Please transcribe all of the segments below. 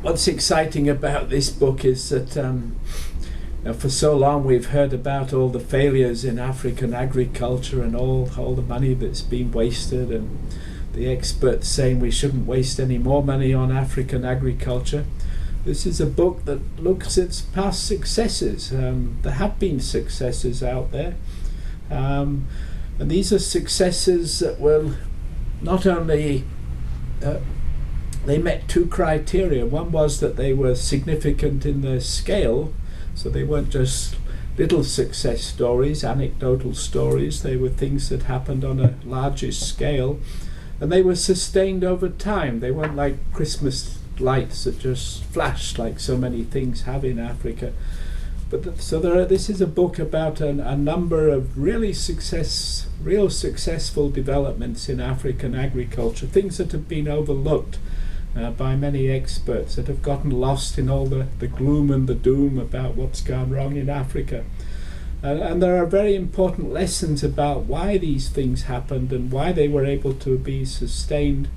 what's exciting about this book is that for so long we've heard about all the failures in African agriculture and all the money that's been wasted, and the experts saying we shouldn't waste any more money on African agriculture. This is a book that looks at past successes. There have been successes out there, and these are successes that will not only they met two criteria. One was that they were significant in their scale, so they weren't just little success stories, anecdotal stories. They were things that happened on a larger scale, and they were sustained over time. They weren't like Christmas lights that just flashed like so many things have in Africa. But this is a book about a number of real successful developments in African agriculture, things that have been overlooked by many experts, that have gotten lost in all the gloom and the doom about what's gone wrong in Africa. And there are very important lessons about why these things happened and why they were able to be sustained,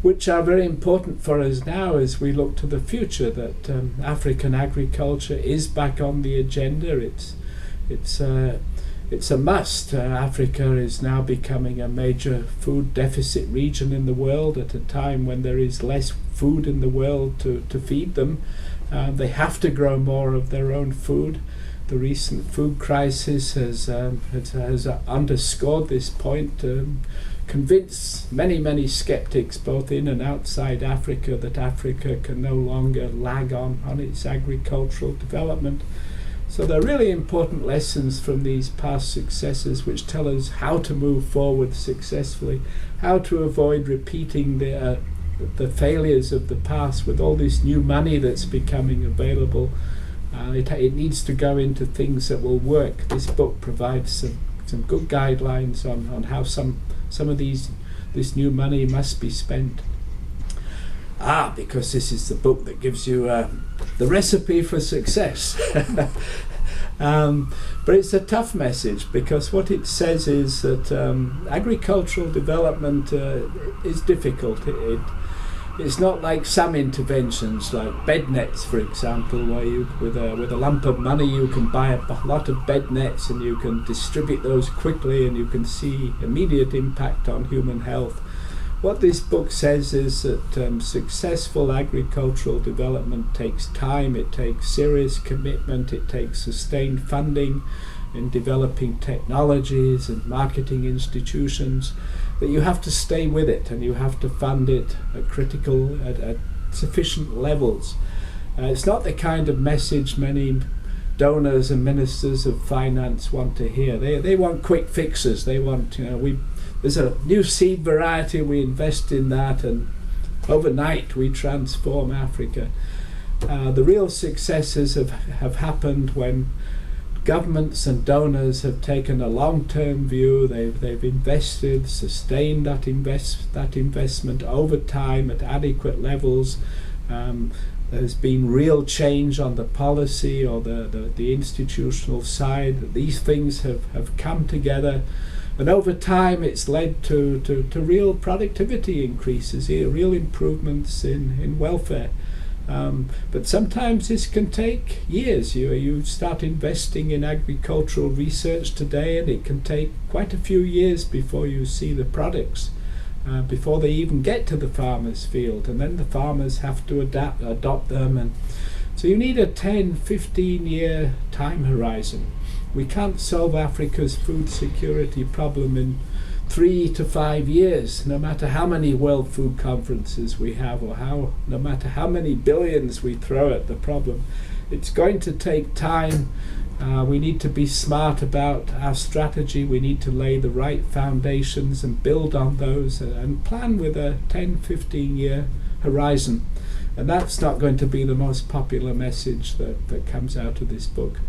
which are very important for us now as we look to the future, that African agriculture is back on the agenda. It's a must. Africa is now becoming a major food deficit region in the world at a time when there is less food in the world to feed them. They have to grow more of their own food. The recent food crisis has underscored this point, convince many skeptics both in and outside Africa that Africa can no longer lag on its agricultural development. So there are really important lessons from these past successes which tell us how to move forward successfully, how to avoid repeating the failures of the past with all this new money that's becoming available. It needs to go into things that will work. This book provides some good guidelines on how some of this new money must be spent. Because this is the book that gives you the recipe for success. But it's a tough message, because what it says is that agricultural development is difficult. It's not like some interventions, like bed nets, for example, where you, with a lump of money, you can buy a lot of bed nets and you can distribute those quickly and you can see immediate impact on human health. What this book says is that successful agricultural development takes time, it takes serious commitment, it takes sustained funding in developing technologies and marketing institutions, that you have to stay with it and you have to fund it at sufficient levels. It's not the kind of message many donors and ministers of finance want to hear. They want quick fixes. They want, there's a new seed variety, we invest in that, and overnight we transform Africa. The real successes have happened when governments and donors have taken a long-term view. They've invested, sustained that investment over time at adequate levels. There's been real change on the policy or the institutional side. These things have come together, and over time it's led to real productivity increases, real improvements in welfare. But sometimes this can take years. You start investing in agricultural research today, and it can take quite a few years before you see the products, before they even get to the farmer's field, and then the farmers have to adopt them. And so you need a 10-15 year time horizon. We can't solve Africa's food security problem in 3 to 5 years, no matter how many World Food Conferences we have, or no matter how many billions we throw at the problem. It's going to take time. We need to be smart about our strategy. We need to lay the right foundations and build on those, and plan with a 10-15 year horizon. And that's not going to be the most popular message that comes out of this book.